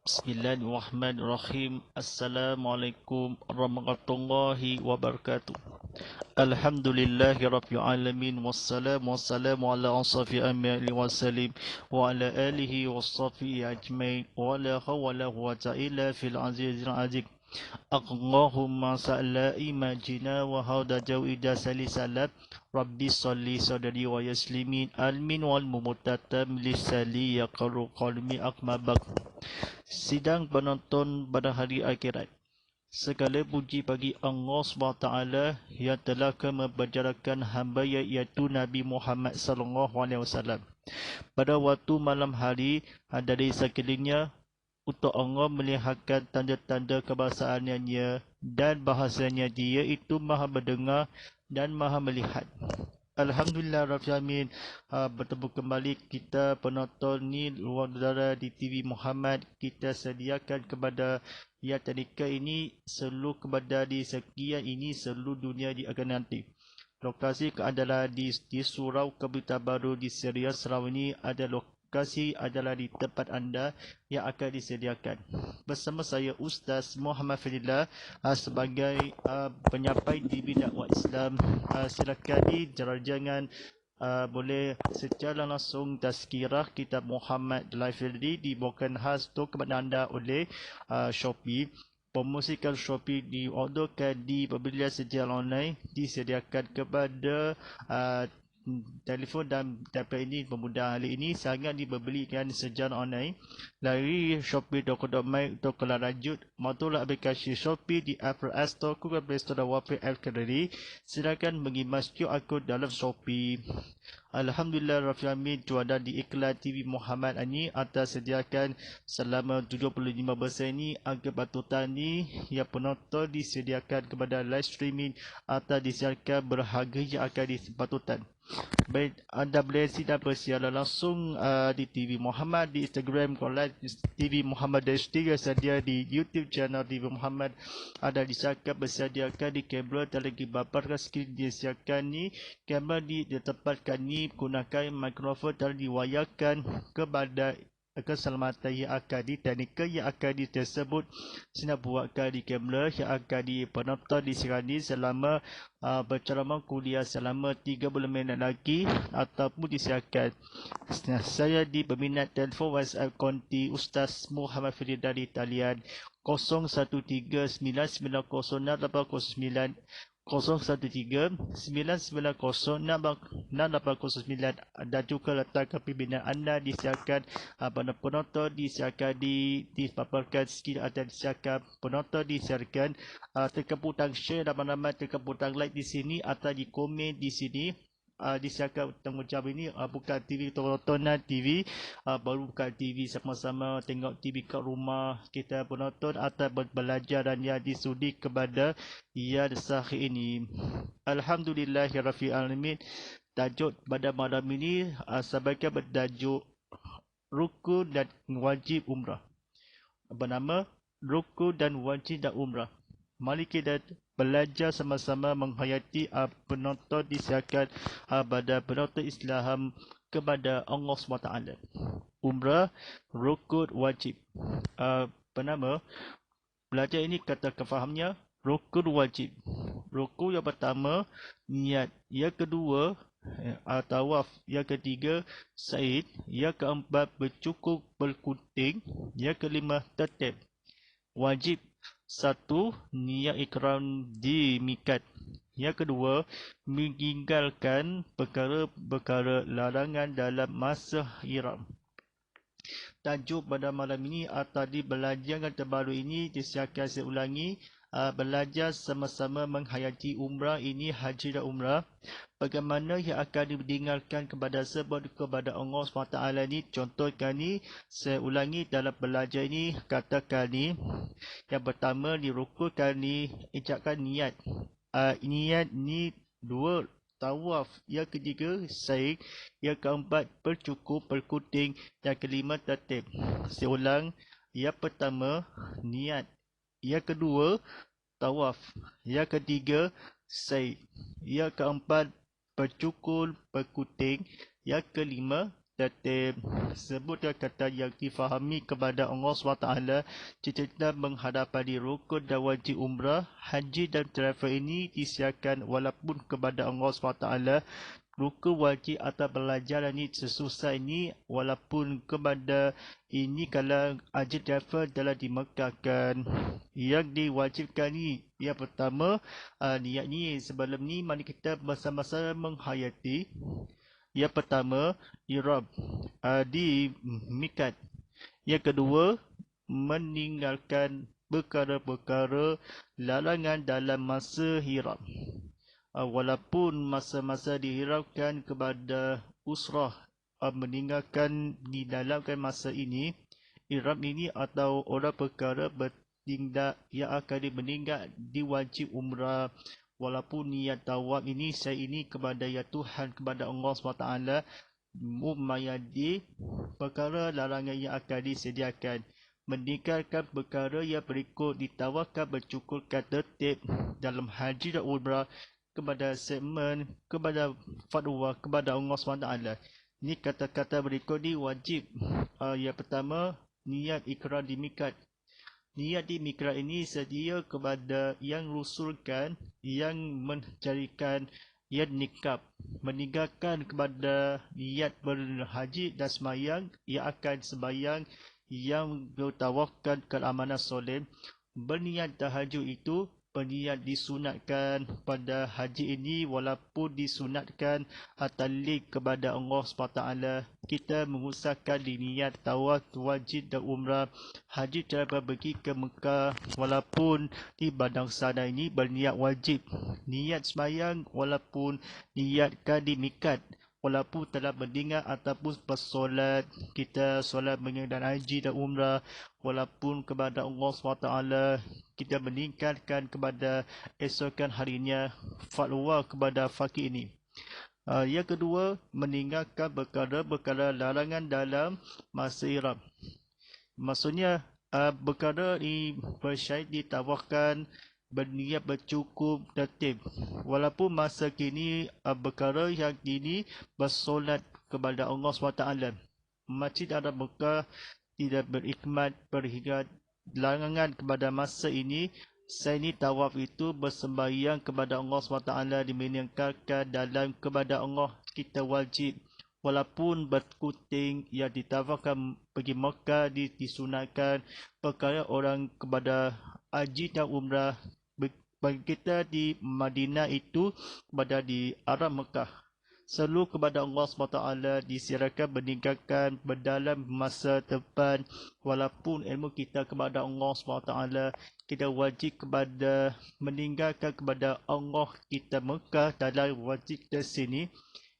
Bismillahirrahmanirrahim. Assalamualaikum warahmatullahi wabarakatuh. Alhamdulillahi rabbil alamin wassalamu ala asrafi anbiya'i wassalim wa ala alihi wassafihi ajmain wa la hawla wa quwwata illa fil azizil azim. Allahumma sa'la imajina wa hauda jawida salisalat Rabbi salli sadari wa yaslimin almin wal mumutatam lisali yaqaru qalmi akmabak. Sidang penonton pada hari akhirat, segala puji bagi Allah SWT yang telah membicarakan hamba iaitu Nabi Muhammad SAW pada waktu malam hari dari sekelilingnya untuk Allah melihatkan tanda-tanda kebahasaannya dan bahasanya Dia itu maha mendengar dan maha melihat. Alhamdulillah Rabbil Alamin. Bertemu kembali kita penonton ni luar udara di TV Muhammad. Kita sediakan kepada ya tadika ini seluruh kepada di sekian ini seluruh dunia di akan nanti. Lokasi adalah di Surau Kebuta Baru di Serian Sarawak ini ada lokasi adalah di tempat anda yang akan disediakan. Bersama saya Ustaz Muhammad Fadillah sebagai penyampai di bidang dakwah Islam. Silakan di jangan boleh secara langsung tazkirah kitab Muhammad Library dibawakan khas untuk kepada anda oleh Shopee. Promosikan Shopee diorderkan di pembelian secara online disediakan kepada telefon dan tablet ini pemuda hari ini sangat dibelikan secara online dari shopee.com.my untuk kelanjut modular aplikasi Shopee di Apple App Store, Google Play Store dan Wapit App Gallery. Silakan mengimas QR code dalam Shopee. Alhamdulillah Rabbil Alamin, jualan di iklan TV Muhammad ini atas sediakan selama 75% ini agar batutan ni yang penonton disediakan kepada live streaming atau disediakan berharga yang akan disebatutan. Baik, anda boleh sidang persiaran langsung di TV Muhammad, di Instagram Collab TV Muhammad dan sedia di YouTube channel TV Muhammad. Ada disediakan bersediakan di kamera telegi babar skrin disediakan ni kamera ditempatkan ni gunakan mikrofon dan diwayarkan kepada keselamatan yang akan teknikal yang akan disebut sinar buatkan di kamera yang akan penonton disirani selama berceramah kuliah selama 30 minit lagi ataupun disiarkan. Saya di peminat telefon WhatsApp konti Ustaz Muhammad Fadil dari talian 0139906809 013-990-6809 dan juga letak pimpinan anda disiarkan pada penonton disiarkan dipaparkan skill atau disiarkan penonton disiarkan tekan butang share dan mana-mana tekan butang like di sini atau di komen di sini. Disiarkan tanggungjawab ini bukan TV tontonan TV baru bukan TV sama-sama tengok TV kat rumah kita penonton atau belajar dan yang disudi kepada yang sahih ini. Alhamdulillahirabbil alamin. Tajuk pada malam ini sebagai bertajuk rukun dan wajib umrah. Bernama rukun dan wajib dan umrah. Mari kita belajar sama-sama menghayati penonton disiarkan pada penonton Islam kepada Allah SWT. Umrah, rukun, wajib. Bernama, belajar ini kata kefahamnya, rukun wajib. Rukun yang pertama, niat. Yang kedua, tawaf. Yang ketiga, sa'i. Yang keempat, bercukur berkunting. Yang kelima, tertib. Wajib. 1. Niat ikram di mikat. Yang kedua, meninggalkan perkara-perkara larangan dalam masa ihram. Tajuk pada malam ini tadi belajar yang terbaru ini disiarkan saya ulangi. Belajar sama-sama menghayati umrah ini, haji dan umrah. Bagaimana yang akan didengarkan kepada sebab kepada Allah SWT ni. Contohkan ni, saya ulangi dalam belajar ini, katakan ni. Yang pertama dirukunkan ni, ucapkan niat. Niat ni 2, tawaf. Yang ketiga, sa'i. Yang keempat, bercukur, berkunting. Yang kelima, tertib. Saya ulang. Yang pertama, niat. Yang kedua, tawaf. Yang ketiga, sa'i. Yang keempat, bercukul, berkuting. Yang kelima, tertib. Sebutkan kata yang difahami kepada Allah SWT cerita menghadapi di rukun dan wajib umrah, haji dan travel ini disiarkan walaupun kepada Allah SWT. Rukun wajib atau belajar ni sesusah ini walaupun kepada ini kalau haji travel dalam dimekahkan. Yang diwajibkan ni yang pertama, niat ni sebelum ni mari kita bersama-sama menghayati. Yang pertama, ihram di mikat. Yang kedua, meninggalkan perkara-perkara larangan dalam masa ihram. Walaupun masa-masa dihiraukan kepada usrah meninggalkan di dalam masa ini, ihram ini atau orang perkara bertindak yang akan meninggal di wajib umrah. Walaupun niat tawaf ini saya ini kepada ya Tuhan, kepada Allah SWT, memayadi perkara larangan yang akan disediakan, meninggalkan perkara yang berikut, ditawarkan bercukurkan tertib dalam haji dan umrah, kepada segmen, kepada fatwa, kepada Allah SWT. Ini kata-kata berikut ni wajib. Yang pertama, niat ikrar di mikat. Niat di mikat ini sedia kepada yang rusulkan, yang mencarikan, yang nikab, meninggalkan kepada niat berhaji dan semayang, yang akan sembayang, yang bertawafkan ke amanah solim. Berniat tahajud itu berniat disunatkan pada haji ini, walaupun disunatkan talik kepada Allah SWT. Kita mengusahakan di niat tawaf wajib dan umrah haji cara pergi ke Mekah, walaupun di badang sana ini berniat wajib. Niat semayang walaupun niatkan di mikat, walaupun telah mendengar ataupun bersolat, kita solat mengenai haji dan umrah, walaupun kepada Allah SWT kita meningkatkan kepada esokan harinya, fatwa kepada fakir ini. Yang kedua, meninggalkan perkara-perkara larangan dalam masa ihram. Maksudnya perkara ini bersyarat ditawafkan, berniat bercukup, tertib. Walaupun masa kini perkara yang kini bersolat kepada Allah SWT. Masjid Arab Mekah tidak berikmat berhijrat. Larangan kepada masa ini, saya ini tawaf itu bersembahyang kepada Allah SWT, dimeninggalkan dalam kepada Allah. Kita wajib, walaupun berkuting yang ditawafkan pergi Mekah disunatkan, perkara orang kepada haji dan umrah. Bagi kita di Madinah itu kepada di Arab Mekah, selalu kepada Allah SWT disiarkan meninggalkan berdalam masa depan. Walaupun ilmu kita kepada Allah SWT, kita wajib kepada meninggalkan kepada Allah kita Mekah dalam wajib ke sini.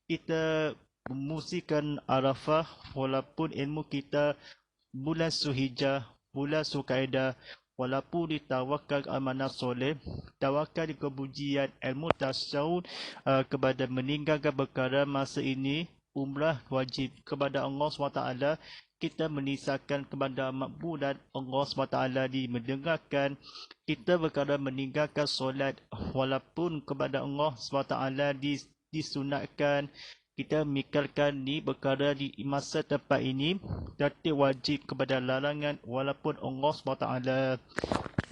Kita memusikan Arafah walaupun ilmu kita bulan Zulhijjah, bulan Zulkaidah, walaupun ditawakal amanah soleh, tawakal di kepujian ilmu tasawuf kepada meninggalkan perkara masa ini, umrah wajib kepada Allah SWT. Kita menisahkan kepada makbulan Allah SWT mendengarkan. Kita perkara meninggalkan solat walaupun kepada Allah SWT disunatkan. Kita mikirkan ni perkara di masa tempat ini tertib wajib kepada larangan walaupun Allah SWT.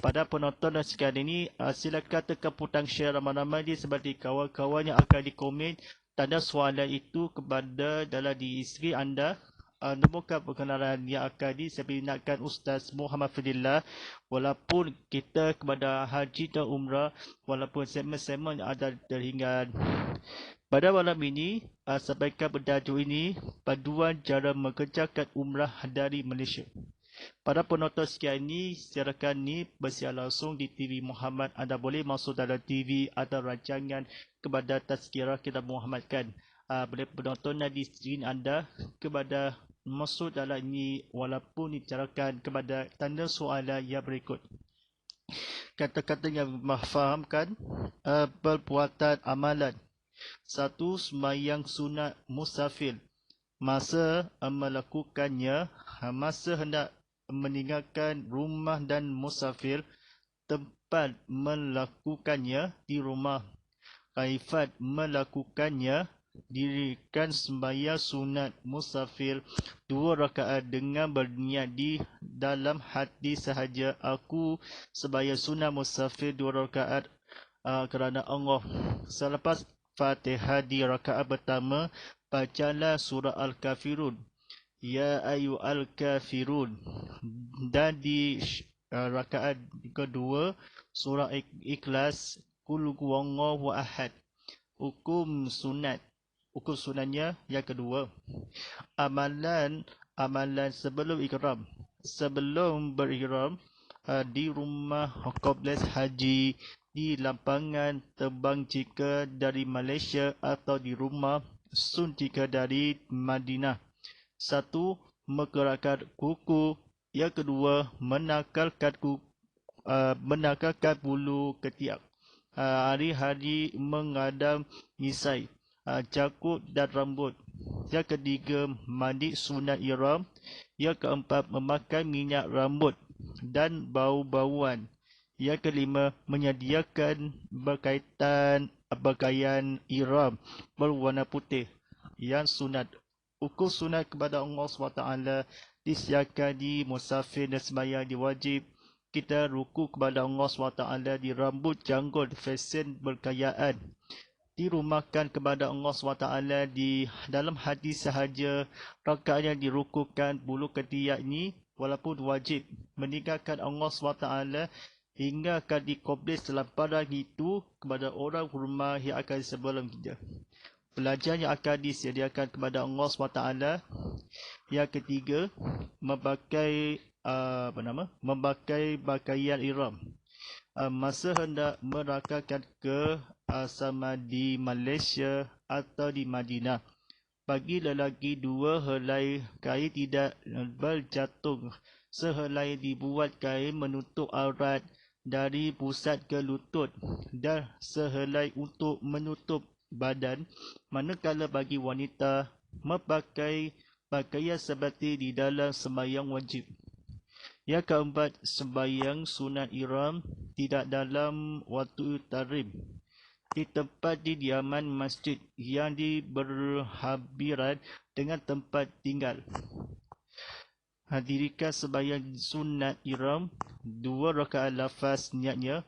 Pada penonton dan sekalian ini, silakan tekan butang share ramai-ramai seperti kawan-kawan yang akan dikomen tanda soalan itu kepada dalam diri isteri anda. Nombor perkenalan yang akan disebutkan Ustaz Muhammad Fadillah. Walaupun kita kepada haji dan umrah, walaupun segmen-segmen yang ada terhingga. Pada malam ini, sampaikan bertajuk ini, panduan cara mengerjakan umrah dari Malaysia. Pada penonton sekian ini, siarakan ni bersiar langsung di TV Muhammad. Anda boleh masuk dalam TV atau rancangan kepada Tazkirah kita Muhammadkan. Boleh penonton di skrin anda kepada masuk dalam ini walaupun dicarakan kepada tanda soalan yang berikut. Kata-kata yang memfahamkan perbuatan amalan. 1. Sembahyang sunat musafir. Masa melakukannya, masa hendak meninggalkan rumah dan musafir. tempat melakukannya di rumah. Kaifat melakukannya, dirikan sembahyang sunat musafir 2 rakaat dengan berniat di dalam hati sahaja, aku sembahyang sunat musafir 2 rakaat kerana Allah. Selepas Fatihah di rakaat pertama, bacalah surah Al-Kafirun, Ya ayyuhal kafirun, dan di rakaat kedua surah Ikhlas, Qul huwallahu ahad. Hukum sunatnya yang kedua, amalan sebelum ihram. Sebelum berihram di rumah kompleks haji, di lapangan terbang jika dari Malaysia, atau di rumah sun jika dari Madinah. 1. Menggerakkan kuku. Yang kedua, menakalkan bulu ketiak. Hari-hari mengadam misai, jakut dan rambut. Yang ketiga, mandi sunat ihram. Yang keempat, memakai minyak rambut dan bau-bauan. Yang kelima, menyediakan pakaian ihram berwarna putih yang sunat. Hukum sunat kepada Allah SWT disiarkan di musafir dan sembahyang di wajib. Kita ruku kepada Allah SWT di rambut janggut fashion berkayaan. Dirumahkan kepada Allah SWT di dalam hadis sahaja. Rakaat yang dirukukan bulu ketiak ini walaupun wajib, meninggalkan Allah SWT hingga akan dikompleks dalam padang itu kepada orang rumah yang akan sebelum kita. Pelajar yang akan disediakan kepada Allah SWT. Yang ketiga, memakai pakaian ihram masa hendak merakamkan ke sama di Malaysia atau di Madinah. Bagi lelaki, 2 helai kain tidak berjatung. Sehelai dibuat kain menutup aurat dari pusat ke lutut, dan sehelai untuk menutup badan. Manakala bagi wanita, memakai pakaian seperti di dalam sembahyang wajib. Yang keempat, sembahyang sunat ihram tidak dalam waktu tahrim, di tempat didiaman masjid yang berhampiran dengan tempat tinggal. Dirikan sembahyang sunat ihram 2 rakaat lafaz niatnya,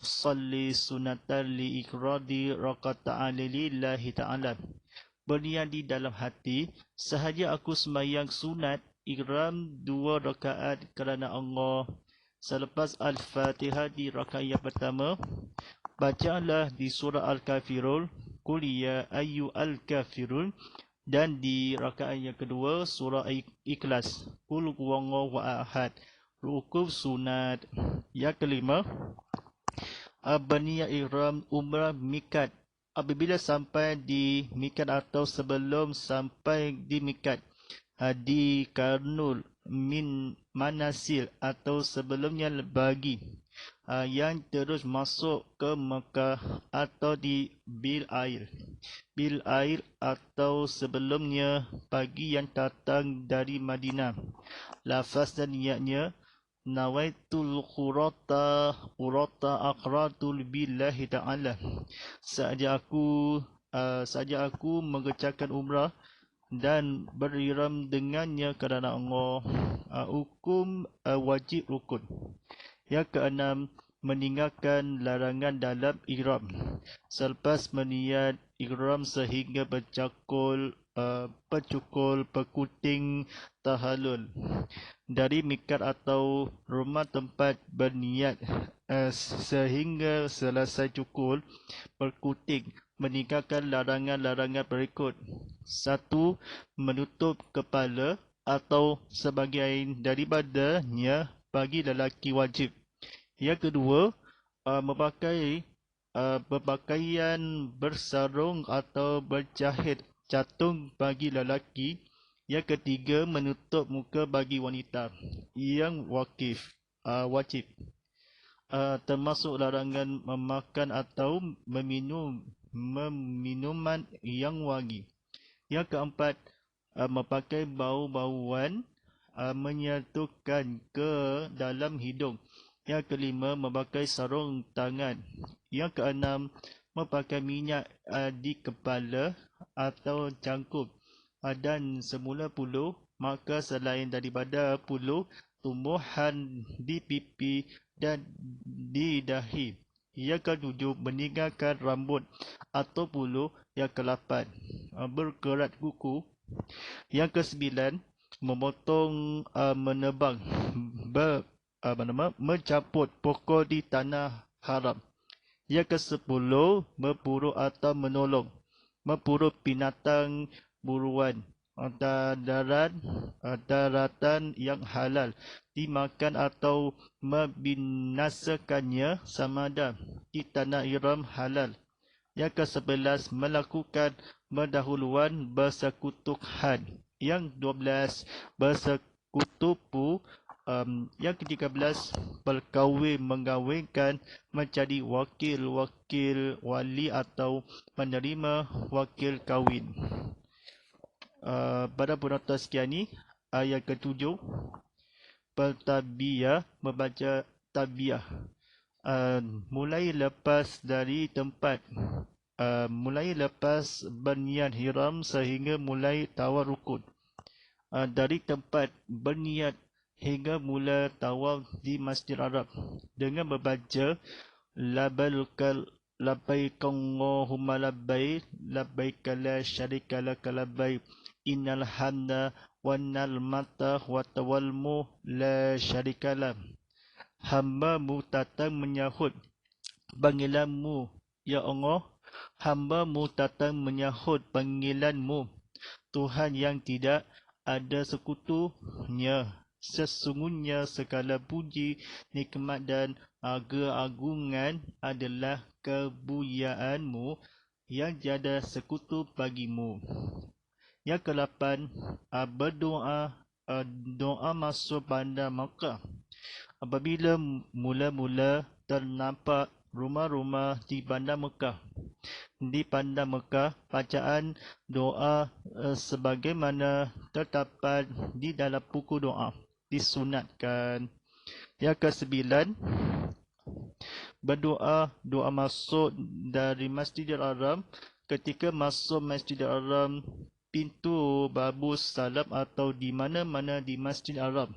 Salli sunatan li ikradi raqata'an lillahi ta'ala. Berniat di dalam hati, sahaja aku sembahyang sunat ihram 2 rakaat kerana Allah. Selepas Al-Fatihah di rakaat yang pertama, bacalah di surah Al-Kafirun, Qul ya ayyuhal kafirun, dan di rakaat yang kedua surah Ikhlas, Qul huwallahu ahad. Rukun sunat. Yang kelima, berniat ihram umrah mikat. Apabila sampai di mikat atau sebelum sampai di mikat, di Karnul min Manasil atau sebelumnya bagi yang terus masuk ke Mekah, atau di Bil Air atau sebelumnya bagi yang datang dari Madinah. Lafaz dan niatnya, Nawaitul qurata aqratul billahi ta'ala. Saja aku mengerjakan umrah dan berihram dengannya kerana Allah. Hukum wajib rukun. Yang keenam, meninggalkan larangan dalam ihram. Selepas meniat ihram sehingga bercukul perkuting tahalul dari mikat atau rumah tempat berniat sehingga selesai cukul perkuting, meninggalkan larangan-larangan berikut. 1. Menutup kepala atau sebahagian daripadanya bagi lelaki wajib. Yang kedua, memakai berpakaian bersarung atau berjahit catung bagi lelaki. Yang ketiga, menutup muka bagi wanita. Yang wajib, termasuk larangan memakan atau meminum minuman yang wangi. Yang keempat, memakai bau-bauan menyatukan ke dalam hidung. Yang kelima, memakai sarung tangan. Yang keenam, memakai minyak di kepala atau cangkup. Dan semula buluh, maka selain daripada buluh, tumbuhan di pipi dan di dahi. Yang ketujuh, meninggalkan rambut atau buluh. Yang kelapan, berkerat kuku. Yang kesembilan, memotong, menebang, mencabut pokok di tanah haram. Yang kesepuluh, memburu atau menolong, memburu binatang buruan daratan yang halal, dimakan atau membinasakannya sama ada di tanah haram halal. Yang ke-11, melakukan pendahuluan bersekutuhan. Yang 12, bersekutupu. Yang ke-13, berkahwin, mengkahwinkan, menjadi wakil-wakil wali atau menerima wakil kahwin. Pada penonton sekian ni, ayat ke-7, bertabiah, membaca tabiah. Mulai lepas dari tempat, mulai lepas berniat hiram sehingga mulai tawaf rukun. Dari tempat berniat hingga mula tawaf di Masjid Arab dengan membaca labbaik Allahumma labbaik labbaik la syarika lak labbaik innal hamda wan ni'mata wa tawalmu la syarika lak. Hamba-Mu datang menyahut panggilan-Mu, ya Allah. Hamba-Mu datang menyahut panggilan-Mu, Tuhan yang tidak ada sekutunya. Sesungguhnya segala puji, nikmat dan keagungan adalah kemuliaan-Mu yang tiada sekutu bagimu. Yang ke-8, berdoa, doa masuk bandar Makkah. Apabila mula-mula ternampak rumah-rumah di bandar Mekah. Di bandar Mekah, bacaan doa sebagaimana terdapat di dalam buku doa disunatkan. Yang ke-9, berdoa doa masuk dari Masjidil Haram. Ketika masuk Masjidil Haram, pintu babu salam atau di mana-mana di Masjidil Haram.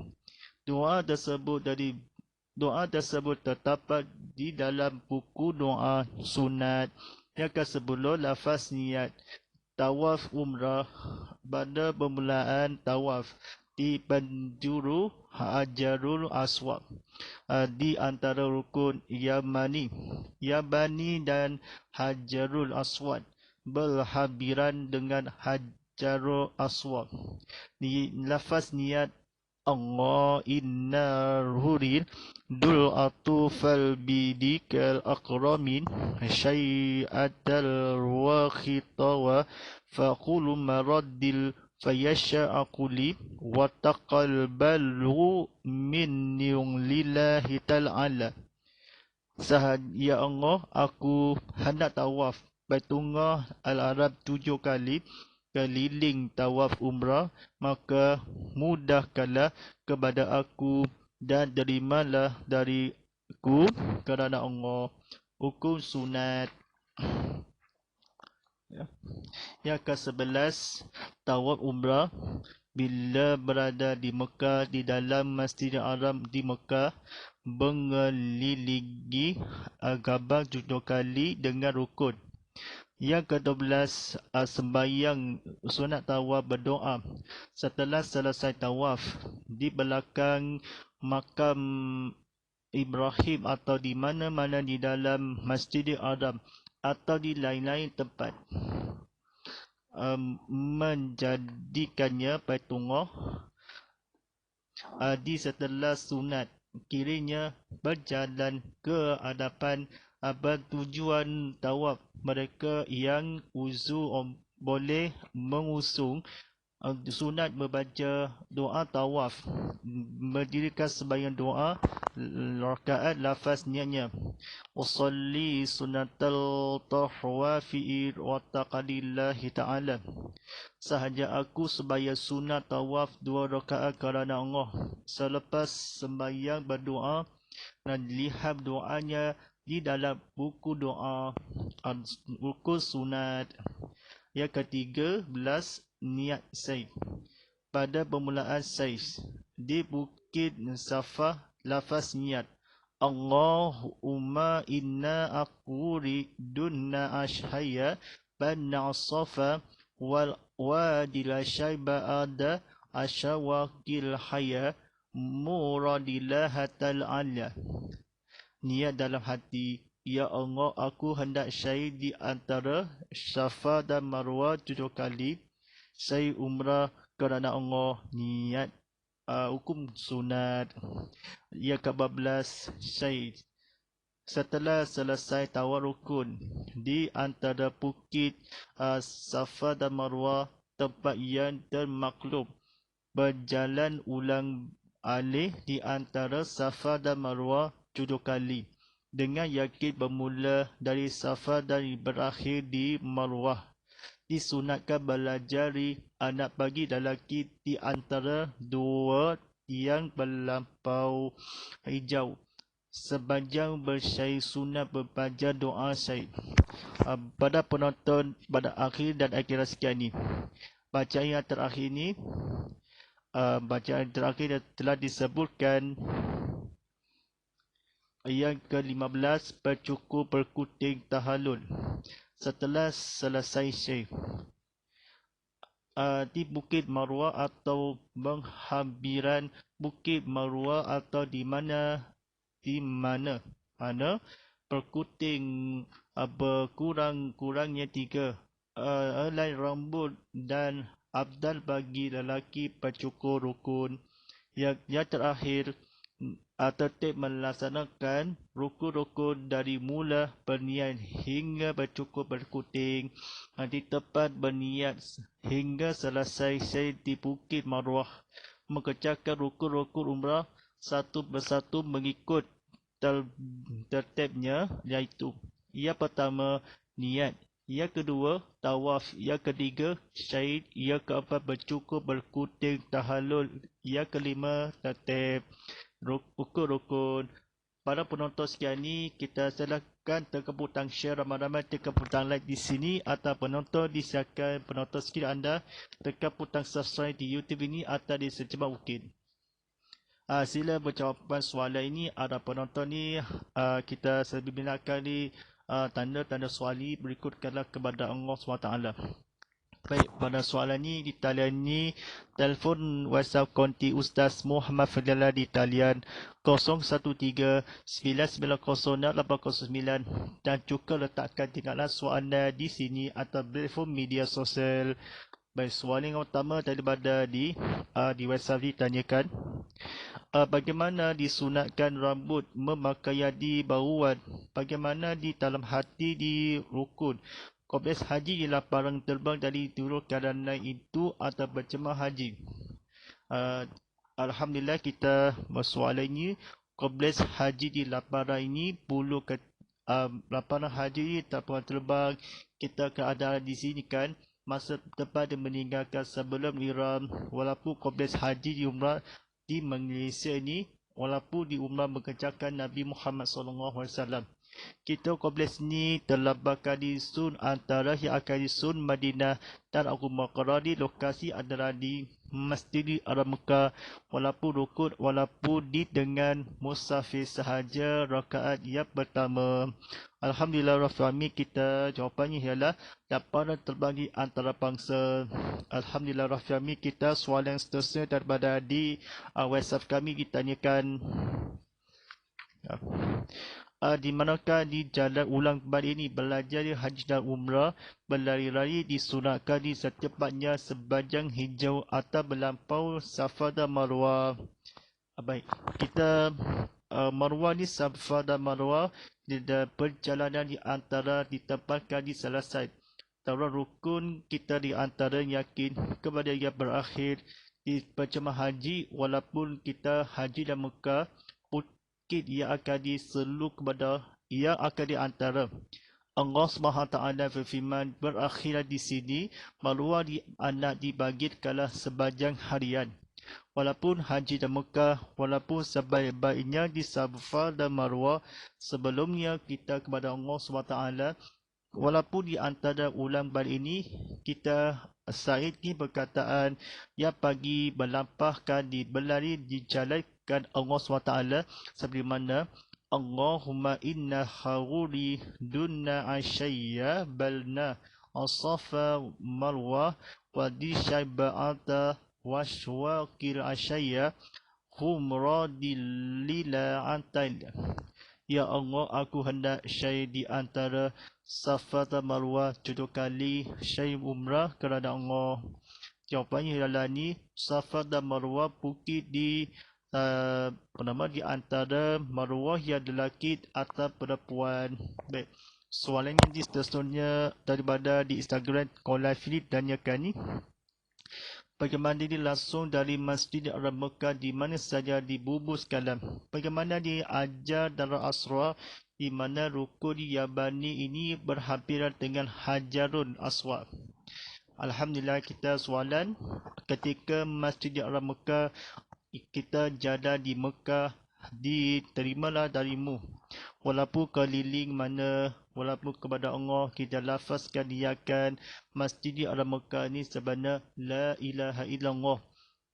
Doa tersebut terdapat di dalam buku doa sunat. Yang ke-10, lafaz niat tawaf umrah. Pada permulaan tawaf di penjuru Hajarul Aswad, di antara rukun Yamani dan Hajarul Aswad, berhampiran dengan Hajarul Aswad. Lafaz niat Allah inna ruhrin dul atufal bidikal akramin syai'atal wakhitawa faqulu maraddil fayasha'akuli wa taqalbalu minni lillahi ta'ala. Ya Allah, aku hendak tawaf Baitullah Al-Arab 7 kali keliling tawaf umrah, maka mudahkanlah kepada aku dan terimalah dariku kerana Allah. Hukum sunat. Yang ke-11, tawaf umrah. Bila berada di Mekah, di dalam Masjidil Haram di Mekah, mengelilingi Kaabah 7 kali dengan rukun. Yang ke-12, sembahyang sunat tawaf, berdoa setelah selesai tawaf di belakang makam Ibrahim atau di mana-mana di dalam Masjidil Haram atau di lain-lain tempat, menjadikannya Baitullah di setelah sunat. Kiranya berjalan ke hadapan tujuan tawaf. Mereka yang uzur boleh mengusung sunat membaca doa tawaf, mendirikan sembahyang doa rakaat lafaz niatnya usalli sunatal tahwafi wa taqalillahi ta'ala. Sahaja aku sembahyang sunat tawaf 2 rakaat kerana Allah. Selepas sembahyang berdoa Dan lihat doanya di dalam buku doa, buku sunat. Yang ke-13, niat sa'i. Pada permulaan sa'i di Bukit Safa, lafaz niat Allahumma inna aqridunna ashhaya banna safa wal wadila syaiba ada asyawakil haya muradilahatal ala. Niat dalam hati, ya Allah, aku hendak syai di antara Safa dan Marwah 7 kali. Syai umrah kerana Allah, niat hukum sunat. Yang ke-14, syai setelah selesai tawaf rukun di antara bukit Safa dan Marwah, tempat yang termaklum, berjalan ulang alik di antara Safa dan Marwah 7 kali dengan yakin bermula dari Safa dan berakhir di Marwah. Disunatkan belajari anak bagi dan lelaki di antara dua yang berlampau hijau. Sepanjang bersyai sunat berbaca doa syai. Pada penonton pada akhir dan akhirat sekian ini, bacaan yang terakhir ini, bacaan terakhir telah disebutkan. Yang ke-15, bercukur berkuting tahallul setelah selesai syai di Bukit Marwah atau menghampiran Bukit Marwah atau di mana berkuting berkurang-kurangnya 3 helai rambut, dan afdal bagi lelaki bercukur rukun. Yang terakhir, tertib melaksanakan rukun-rukun dari mula berniat hingga bercukur berkuting di tempat berniat hingga selesai syai di Bukit Marwah. Mengerjakan rukun-rukun umrah satu persatu mengikut tertibnya, iaitu yang pertama niat, yang kedua tawaf, yang ketiga syai, yang keempat bercukur berkuting tahallul, yang kelima tertib rukun-rukun. Para penonton sekian ni, kita silakan tekan butang share ramai-ramai, tekan butang like di sini, atau penonton disiapkan penonton skill anda tekan butang subscribe di YouTube ini atau di secepat mungkin. Sila berjawapan soalan ini. Ada penonton ni, kita sebenarnya ni tanda-tanda soali berikutkanlah kepada Allah SWT. Baik, pada soalan ni di talian ni, telefon WhatsApp konti Ustaz Muhammad Fadlillah di talian 013-990809 dan juga letakkan tinggalan soalan anda di sini atau platform media sosial. Baik, soalan yang utama daripada di WhatsApp ditanyakan, bagaimana disunatkan rambut memakai yadi baruan, bagaimana di dalam hati di rukun, kompleks haji ialah barang terbang dari turun kerana itu atau berjemaah haji. Alhamdulillah, kita bersoalan ini. Kompleks haji di laparan ini bulu ke laparan haji tak pernah terbang. Kita keadaan di sini kan masa tepat dia meninggalkan sebelum ihram. Walaupun kompleks haji di umrah di Malaysia ini, walaupun di umrah mengerjakan Nabi Muhammad SAW, kita kompleks ni terletak di Sun antara yang akan di Sun Madinah dan Abu Makkah di lokasi adalah di Masjid Haram Mekah. Walaupun rukun, walaupun di dengan musafir sahaja rakaat yang pertama. Alhamdulillah Rabbil Alamin, kita jawapannya ialah laparan terbang di antara bangsa. Alhamdulillah Rabbil Alamin, kita soalan seterusnya daripada di WhatsApp kami ditanyakan, di manakah di jalan ulang kembali ini belajar haji dan umrah berlari-lari disunatkan di secepatnya sepanjang hijau atau berlampau Safa dan Marwah. Baik, kita Marwah ni, Safa dan Marwah di perjalanan di antara ditempatkan di selesai tawaf rukun, kita di antara yakin kepada yang berakhir di berjemaah haji. Walaupun kita haji dan Mekah, ia akan diselu kepada ia akan diantara. Allah SWT berfirman, berakhirlah di sini Marwah di anak dibagi kalah sepanjang harian. Walaupun haji dan Mekah, walaupun sebaik-baiknya di Safa dan Marwah, sebelumnya kita kepada Allah SWT, walaupun di antara ulang balik ini, kita Said ni perkataan yang pagi melampahkan, berlari di jalankan Allah SWT, seperti mana Allahumma inna haruri dunna asyayya balna asafa marwah wa di syaiba'ata washwakil asyayya humradillila antail. Ya Allah, aku hendak syai di antara Safa dan Marwah 7 kali syai umrah kerana Allah. Jawapannya ialah ni, Safa dan Marwah bukit di di antara Marwah yang lelaki atau perempuan. Baik. Soalan yang seterusnya daripada di Instagram, Kola Philip tanyakan ni, bagaimana dia langsung dari Masjid Al-Mekah di mana saja di Bubus Kalam. Bagaimana dia ajar Darul Asra di mana rukun Yabani ini berhampiran dengan Hajarun Aswad. Alhamdulillah, kita soalan ketika Masjid Al-Mekah kita jalan di Mekah diterimalah darimu. Walaupun keliling mana, walaupun kepada Allah kita lafazkan niatkan Masjid Al-Mekah ni sebenarnya la ilaha illallah.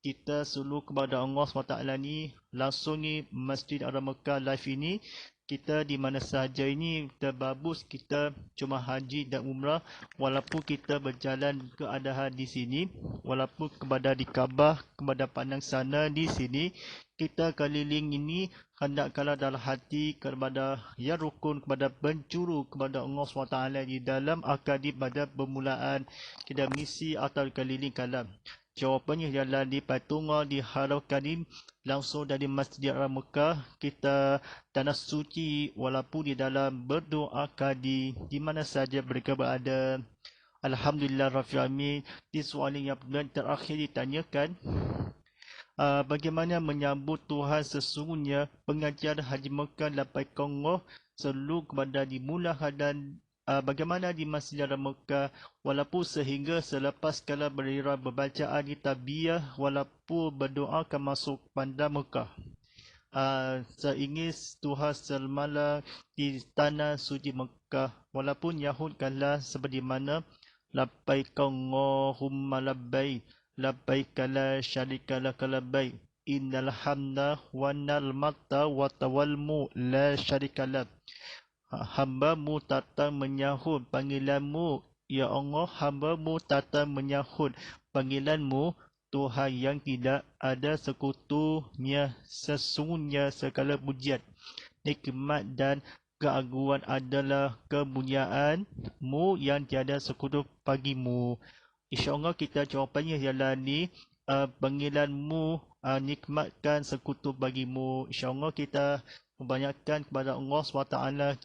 Kita suluh kepada Allah SWT ni langsung ni Masjid Al-Mekah live ini. Kita di mana sahaja ini terbabus, kita cuma haji dan umrah, walaupun kita berjalan keadaan di sini, walaupun kepada di Kaabah, kepada pandang sana di sini, kita keliling ini hendaklah dalam hati kepada ya rukun, kepada penjuru kepada Allah SWT di dalam akadib pada permulaan kita misi atau keliling kalam. Jawapannya ialah di patungan diharapkan ini langsung dari Masjid Al-Mekah, kita tanah suci walaupun di dalam berdoa kadi di mana saja mereka berada. Alhamdulillah Rabbil Alamin. Di soalan yang terakhir ditanyakan, bagaimana menyambut Tuhan sesungguhnya pengajar Haji Mekah lapaikan Allah selalu kepada dimulakan dan bagaimana di Masjid Mekah walaupun sehingga selepas kala berira berbacaan di tabiyah walaupun berdoa akan masuk pandang Mekah. Seingin Tuhan selmala di tanah suci Mekah walaupun Yahud kala seperti mana labbaik Allahumma labbaik labbaik la syarika laka labbaik innal hamda wan ni'mata wa tawalmu la syarika lak. Hamba-Mu datang menyahut panggilan-Mu, ya Allah, hamba-Mu datang menyahut panggilan-Mu, Tuhan yang tidak ada sekutunya, sesungguhnya segala pujian, nikmat dan keagungan adalah kemuliaan-Mu yang tiada sekutu bagimu. InsyaAllah kita jawapannya ialah ni, panggilan-Mu nikmatkan sekutu bagimu. InsyaAllah kita membanyakkan kepada Allah SWT,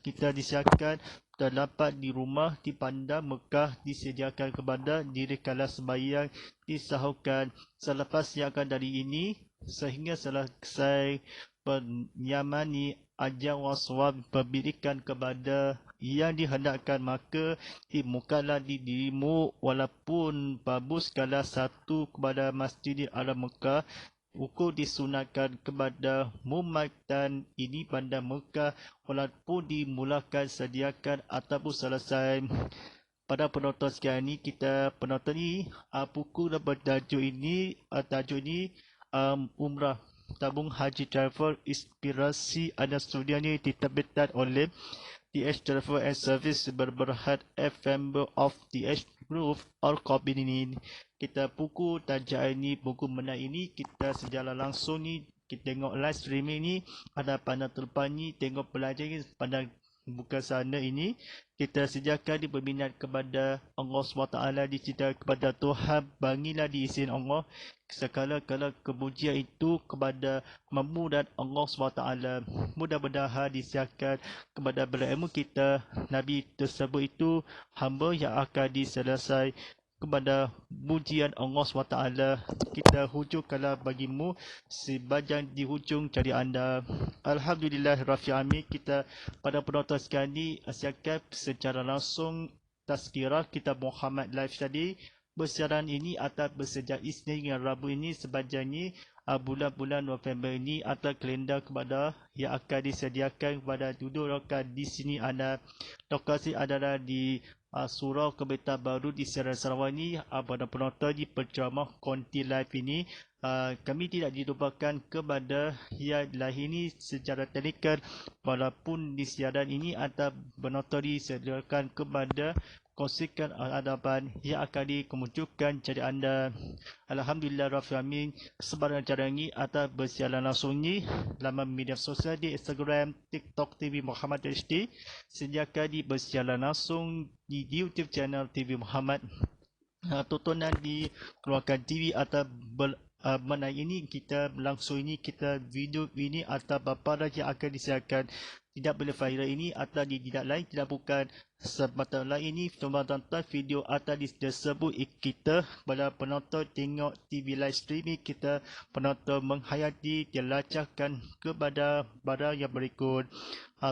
kita disiapkan terdapat di rumah di pandang Mekah, disediakan kepada diri kala sembahyang, disahurkan selepas siapkan dari ini sehingga selesai penyamani ajar waswab pemberikan kepada yang dihendakkan, maka dimukalah di dirimu walaupun babus kala satu kepada Masjid Al-Mekah. Ukur disunatkan kepada memaitan ini pandang Mekah walaupun dimulakan sediakan ataupun selesai. Pada penonton sekarang ini, kita penonton ni buku bertajuk ini Umrah Tabung Haji Travel Inspirasi Anda Studio ni diterbitkan oleh TH Travel and Service Berberhad FM of TH Group Al-Qabin ini. Kita buku tajuk ini, buku menarik ini, kita sejalan langsung ni, kita tengok live streaming ni, ada pandang terdepan ni, tengok pelajar ni, pandang buka sana ini, kita sediakan di berminat kepada Allah SWT, dicerita kepada Tuhan, bangilah diizin Allah, segala-gala kepujian itu kepada memudah Allah SWT. Mudah-mudahan disiapkan kepada berilmu kita, Nabi tersebut itu hamba yang akan diselesai kepada pujian Allah SWT. Kita hujungkanlah bagimu sebagian di hujung cari anda. Alhamdulillah Rabbil Alamin. Kita pada penonton sekali siapkan secara langsung tazkirah kita Muhammad live tadi bersiaran ini atau bersejak Isnin hingga Rabu ini sepanjang bulan-bulan November ini atau kalender kepada yang akan disediakan kepada duduk rakan di sini ada lokasi adalah di Surau Kebetulan Baru di Serang Sarawak ini pada penonton di penceramah Konti Live ini kami tidak dilupakan kepada yang lain ini secara teknikal walaupun di siaran ini atau penonton disediakan kepada kongsikan adaban yang akan dikemunculkan jadi anda Alhamdulillah Rabbil Alamin sebarang cara ini atau bersiaran langsung ni laman media sosial di Instagram, TikTok TV Muhammad HD sediakan di bersiaran langsung di YouTube channel TV Muhammad tontonan di keluarkan TV atau mana ini kita langsung ini kita video ini atau apa yang akan disiarkan tidak boleh viral ini atau di tidak lain tidak bukan semata lain ini tonton video atau disebut kita kepada penonton tengok TV live streaming kita penonton menghayati dilacakkan kepada barang yang berikut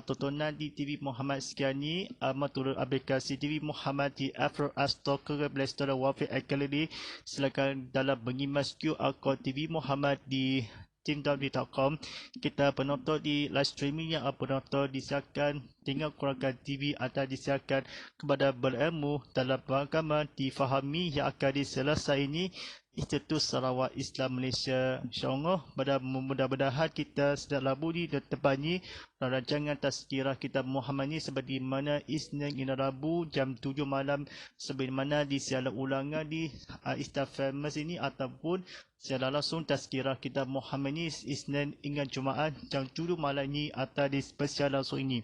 tontonan di TV Muhammad sekian ni turun aplikasi TV Muhammad di Apple App Store ke Play Store Wafi Academy silakan dalam mengimas QR code TV Muhammad di team.com kita penonton di live streaming yang penonton disiarkan tengok keluarkan TV atau disiarkan kepada berilmu dalam agama difahami yang akan diselesai ini Institut Sarawak Islam Malaysia insyaAllah pada mudah-mudahan kita sedap labu ni dan terbanyi rancangan tazkirah kitab Muhammad ni seperti mana Isnin hingga Rabu jam 7 malam seperti mana disiaran ulangan di Istar Famous ini ataupun secara langsung tazkirah kitab Muhammad ni Isnin hingga Jumaat jam 7 malam ni atau di spesial langsung ini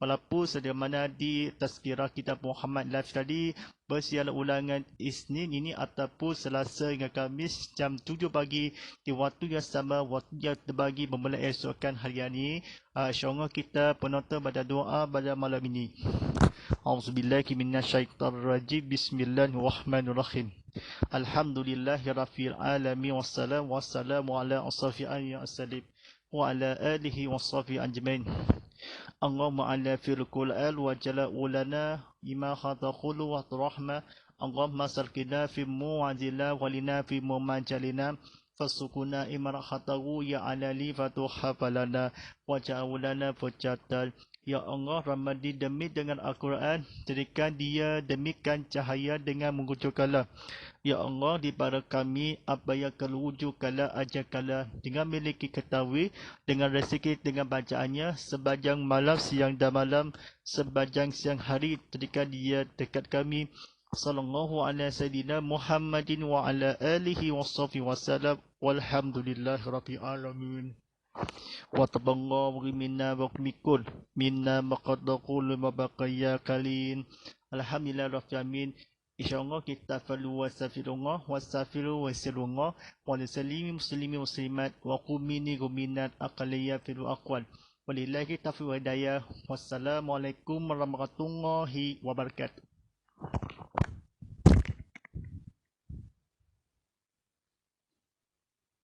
walaupun sebagaimana di tazkirah kitab Muhammad live tadi bersiaran ulangan Isnin ini ataupun Selasa hingga Khamis jam 7 pagi di waktu yang sama waktu yang terbagi memulai esokan hari ini insyaAllah kita penonton pada doa pada malam ini A'udzubillahi minasyaitonirrajim Bismillahirrahmanirrahim Alhamdulillahirabbil alamin wassalamu ala asrafil anbiya'i wa ala alihi washabihi ajmain Allahumma ala fil Qur'an wa jala'u lana bima khataqulu wa rahmah Allahumma salkina fi mu'azila walina fi mumajalina fasukuna imara khataru ya alali fatuhafalana wa ja'ulana fujatal Ya Allah Ramadi demi dengan Al-Quran jadikan dia demikan cahaya dengan mengucurkanlah Ya Allah di pada kami apa yang kelujukanlah ajarkanlah dengan memiliki ketahui dengan rezeki dengan bacaannya sepanjang malam siang dan malam sepanjang siang hari jadikan dia dekat kami sallallahu alaihi sayyidina Muhammadin wa ala alihi washabihi wasallam walhamdulillahi rabbil alamin wa taballahu minna wa minkum minna maqadaqul mabaqaya kalin alhamdulillah rabbil alamin insyaallah kita perlu wastaghfirullah wastaghfirullah wa lisalimi muslimi muslimat wa qumini guminat aqliya fil aqwal walillahi taufiq wa hidayah wassalamu alaikum warahmatullahi wabarakatuh